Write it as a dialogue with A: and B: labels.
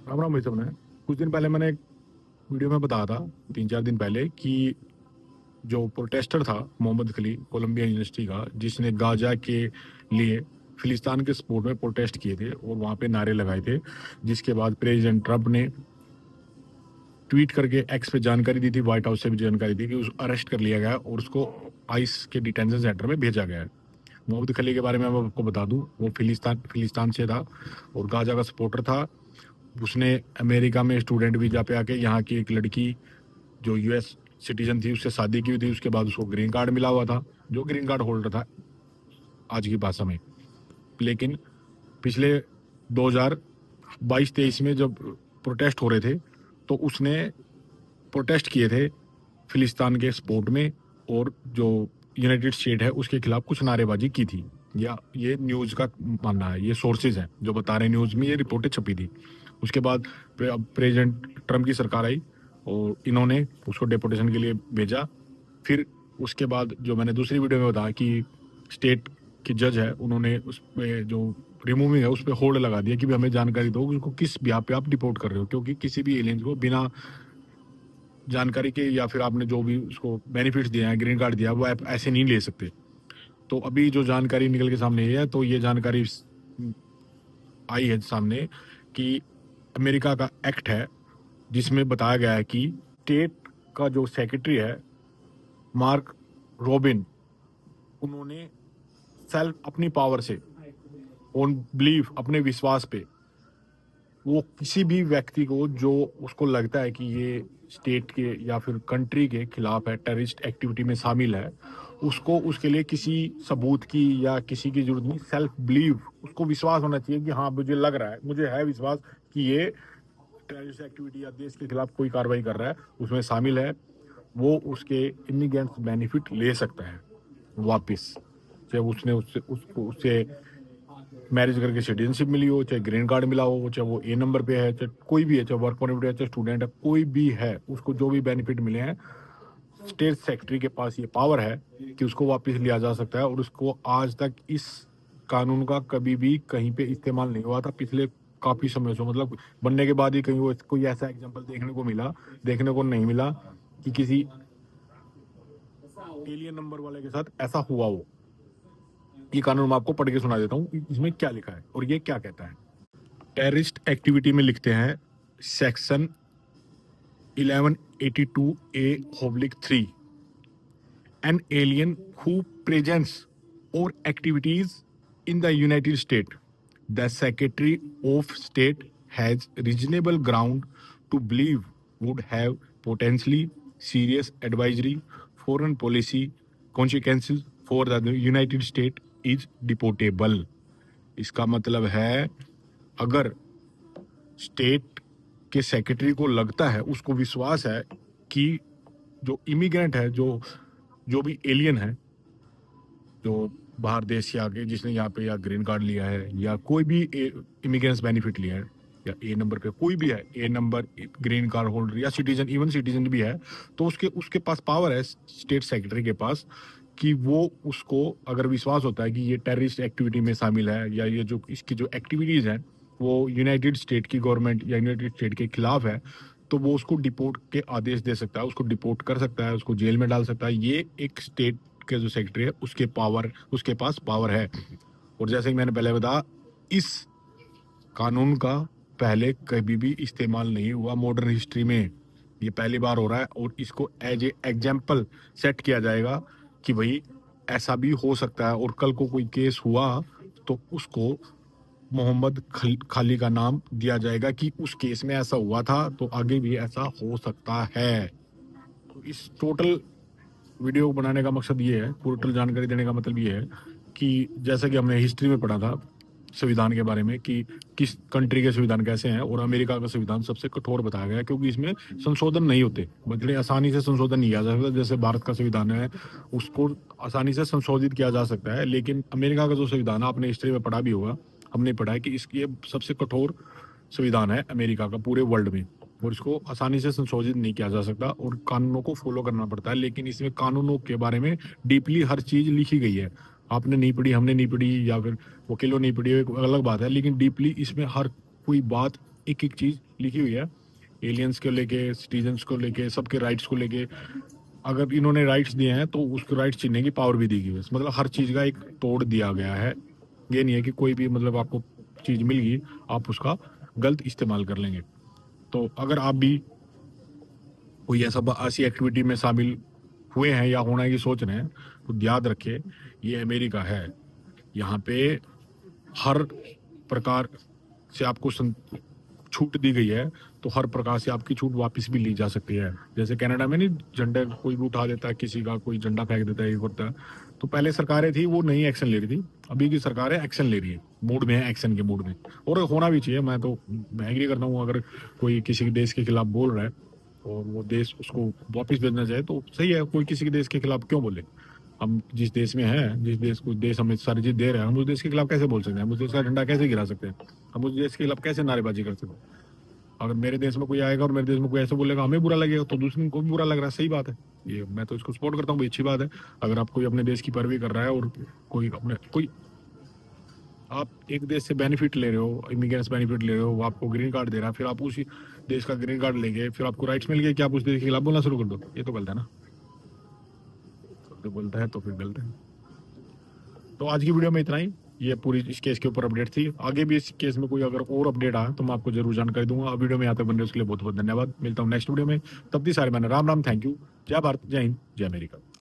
A: राम राम भाई साहब ने कुछ दिन पहले मैंने एक वीडियो में बताया था 3-4 दिन पहले कि जो प्रोटेस्टर था मोहम्मद खली कोलंबिया यूनिवर्सिटी का जिसने गाजा के लिए फिलिस्तान के सपोर्ट में प्रोटेस्ट किए थे और वहाँ पे नारे लगाए थे, जिसके बाद प्रेसिडेंट ट्रंप ने ट्वीट करके एक्स पे जानकारी दी थी, व्हाइट हाउस से भी जानकारी दी कि उसको अरेस्ट कर लिया गया और उसको आइस के डिटेंशन सेंटर में भेजा गया है। मोहम्मद खली के बारे में मैं आपको बता दूं, वो फिलिस्तान से था और गाजा का सपोर्टर था। उसने अमेरिका में स्टूडेंट वीजा पे आके यहाँ की एक लड़की जो यूएस सिटीजन थी उससे शादी की हुई थी, उसके बाद उसको ग्रीन कार्ड मिला हुआ था, जो ग्रीन कार्ड होल्डर था आज की भाषा में। लेकिन पिछले 2022-23 में जब प्रोटेस्ट हो रहे थे तो उसने प्रोटेस्ट किए थे फिलिस्तान के सपोर्ट में और जो यूनाइटेड स्टेट है उसके खिलाफ कुछ नारेबाजी की थी, या ये न्यूज़ का मानना है, ये सोर्सेज हैं जो बता रहे हैं, न्यूज़ में ये रिपोर्टें छपी थी। उसके बाद प्रेसिडेंट ट्रम्प की सरकार आई और इन्होंने उसको डेपोटेशन के लिए भेजा। फिर उसके बाद जो मैंने दूसरी वीडियो में बताया कि स्टेट के जज है उन्होंने उस पर जो रिमूविंग है उस पर होल्ड लगा दिया कि भी हमें जानकारी दो उसको किस बिहाफ पे आप डिपोर्ट कर रहे हो, क्योंकि किसी भी एलियंस को बिना जानकारी के या फिर आपने जो भी उसको बेनिफिट्स दिए हैं, ग्रीन कार्ड दिया, वो आप ऐसे नहीं ले सकते। तो अभी जो जानकारी निकल के सामने आई है, तो ये जानकारी आई है सामने कि अमेरिका का एक्ट है जिसमें बताया गया है कि स्टेट का जो सेक्रेटरी है मार्क रॉबिन, उन्होंने सेल्फ अपनी पावर से ऑन बिलीफ अपने विश्वास पे वो किसी भी व्यक्ति को जो उसको लगता है कि ये स्टेट के या फिर कंट्री के खिलाफ है, टेररिस्ट एक्टिविटी में शामिल है, उसको उसके लिए किसी सबूत की या किसी की जरूरत नहीं, सेल्फ बिलीव, उसको विश्वास होना चाहिए कि हाँ मुझे लग रहा है, मुझे है विश्वास कि ये टेररिस्ट एक्टिविटी या देश के खिलाफ कोई कार्रवाई कर रहा है, उसमें शामिल है, वो उसके इमिग्रेंट्स बेनिफिट ले सकता है वापस, चाहे उसने उससे मैरिज करके सिटीजनशिप मिली हो, चाहे ग्रीन कार्ड मिला हो, चाहे वो ए नंबर पे है, चाहे कोई भी है, चाहे वर्क परमिट है, चाहे स्टूडेंट है, कोई भी है, उसको जो भी बेनिफिट मिले हैं, स्टेट सेक्रेटरी के पास ये पावर है कि उसको वापस लिया जा सकता है। और उसको आज तक इस कानून का कभी भी कहीं पे इस्तेमाल नहीं हुआ था पिछले काफी समय से, मतलब बनने के बाद ही कहीं वो कोई ऐसा एग्जाम्पल देखने को नहीं मिला कि किसी एलियन नंबर वाले के साथ ऐसा हुआ हो। ये कानून मैं आपको पढ़ के सुना देता हूँ इसमें क्या लिखा है और ये क्या कहता है। टेररिस्ट एक्टिविटी में लिखते हैं section 1182A/3, an alien who presents or activities in the United States, the Secretary of State has reasonable ground to believe would have potentially serious advisory foreign policy consequences for the United States is deportable। इसका मतलब है अगर state के secretary को लगता है, उसको विश्वास है कि जो इमिग्रेंट है, जो भी एलियन है, जो बाहर देश से आके जिसने यहाँ पे या ग्रीन कार्ड लिया है या कोई भी इमिग्रेंट्स बेनिफिट लिया है या ए नंबर पे कोई भी है, ए नंबर ग्रीन कार्ड होल्डर या सिटीजन, इवन सिटीजन भी है, तो उसके पास पावर है स्टेट सेक्रेटरी के पास कि वो उसको अगर विश्वास होता है कि ये टेररिस्ट एक्टिविटी में शामिल है या ये जो इसकी जो एक्टिविटीज हैं वो यूनाइटेड स्टेट की गवर्नमेंट या यूनाइटेड स्टेट के खिलाफ है, तो वो उसको डिपोर्ट के आदेश दे सकता है, उसको डिपोर्ट कर सकता है, उसको जेल में डाल सकता है। ये एक स्टेट के जो सेक्रेटरी है उसके पास पावर है। और जैसे कि मैंने पहले बताया, इस कानून का पहले कभी भी इस्तेमाल नहीं हुआ मॉडर्न हिस्ट्री में, ये पहली बार हो रहा है और इसको एज ए एग्जाम्पल सेट किया जाएगा कि भाई ऐसा भी हो सकता है। और कल को कोई केस हुआ तो उसको मोहम्मद खाली का नाम दिया जाएगा कि उस केस में ऐसा हुआ था, तो आगे भी ऐसा हो सकता है। तो इस टोटल वीडियो बनाने का मकसद ये है, टोटल जानकारी देने का मतलब ये है कि जैसा कि हमने हिस्ट्री में पढ़ा था संविधान के बारे में कि किस कंट्री के संविधान कैसे हैं, और अमेरिका का संविधान सबसे कठोर बताया गया है क्योंकि इसमें संशोधन नहीं होते, बड़े आसानी से संशोधन नहीं किया जा सकता। जैसे भारत का संविधान है उसको आसानी से संशोधित किया जा सकता है, लेकिन अमेरिका का जो संविधान है, आपने हिस्ट्री में पढ़ा भी होगा, हमने पढ़ा है कि इसकी सबसे कठोर संविधान है अमेरिका का पूरे वर्ल्ड में, और इसको आसानी से संशोधित नहीं किया जा सकता और कानूनों को फॉलो करना पड़ता है। लेकिन इसमें कानूनों के बारे में डीपली हर चीज लिखी गई है, आपने नहीं पढ़ी, हमने नहीं पढ़ी, या फिर वकीलों नहीं पढ़ी, एक अलग बात है, लेकिन डीपली इसमें हर कोई बात एक एक चीज़ लिखी हुई है, एलियंस को लेके, सिटीजन्स को लेके, सबके राइट्स को लेके। अगर इन्होंने राइट्स दिए हैं तो उसको राइट्स छीनने की पावर भी दी गई है। मतलब हर चीज़ का एक तोड़ दिया गया है। ये नहीं है कि कोई भी मतलब आपको चीज़ मिल गई आप उसका गलत इस्तेमाल कर लेंगे। तो अगर आप भी कोई ऐसी एक्टिविटी में शामिल हुए हैं या होने की सोच रहे हैं तो याद रखें, ये अमेरिका है। यहाँ पे हर प्रकार से आपको छूट दी गई है, तो हर प्रकार से आपकी छूट वापस भी ली जा सकती है। जैसे कनाडा में नहीं, झंडा कोई भी उठा देता है, किसी का कोई झंडा फेंक देता है, ये करता है, तो पहले सरकारें थी वो नहीं एक्शन ले रही थी, अभी की सरकारें एक्शन ले रही है, मूड में है, एक्शन के मूड में, और होना भी चाहिए। मैं एग्री करता हूँ, अगर कोई किसी देश के खिलाफ बोल रहा है और वो देश उसको वापस भेजना चाहे तो सही है, कोई किसी के देश के खिलाफ क्यों बोले। हम जिस देश में हैं, जिस देश को देश हमें सारी चीज दे रहे हैं, हम उस देश के खिलाफ कैसे बोल सकते हैं, हम उस देश का झंडा कैसे गिरा सकते हैं, हम उस देश के खिलाफ कैसे नारेबाजी कर सकते हैं। अगर मेरे देश में कोई आएगा और मेरे देश में कोई ऐसे बोलेगा, हमें बुरा लगेगा, तो दूसरे को भी बुरा लग रहा है, सही बात है। ये मैं तो इसको सपोर्ट करता हूँ, अच्छी बात है। अगर आप कोई अपने देश की पैरवी कर रहा है और कोई आप एक देश से बेनिफिट ले रहे हो, इमिग्रेंट्स बेनिफिट ले रहे हो, वो आपको ग्रीन कार्ड दे रहा है, फिर आप उसी देश का ग्रीन कार्ड लेंगे, फिर आपको राइट्स मिल गए कि आप उस देश के खिलाफ बोलना शुरू कर दो, ये तो गलत है ना। तो बोलता है तो फिर गलत है। तो आज की वीडियो में इतना ही, ये पूरी इस केस के ऊपर अपडेट थी। आगे भी इस केस में कोई अगर और अपडेट आया तो मैं आपको जरूर जानकारी दूंगा। वीडियो में यहाँ तक बनने उसके लिए बहुत बहुत धन्यवाद। मिलता हूँ नेक्स्ट वीडियो में, तब तक सारे मैंने राम राम, थैंक यू, जय भारत, जय हिंद, जय अमेरिका।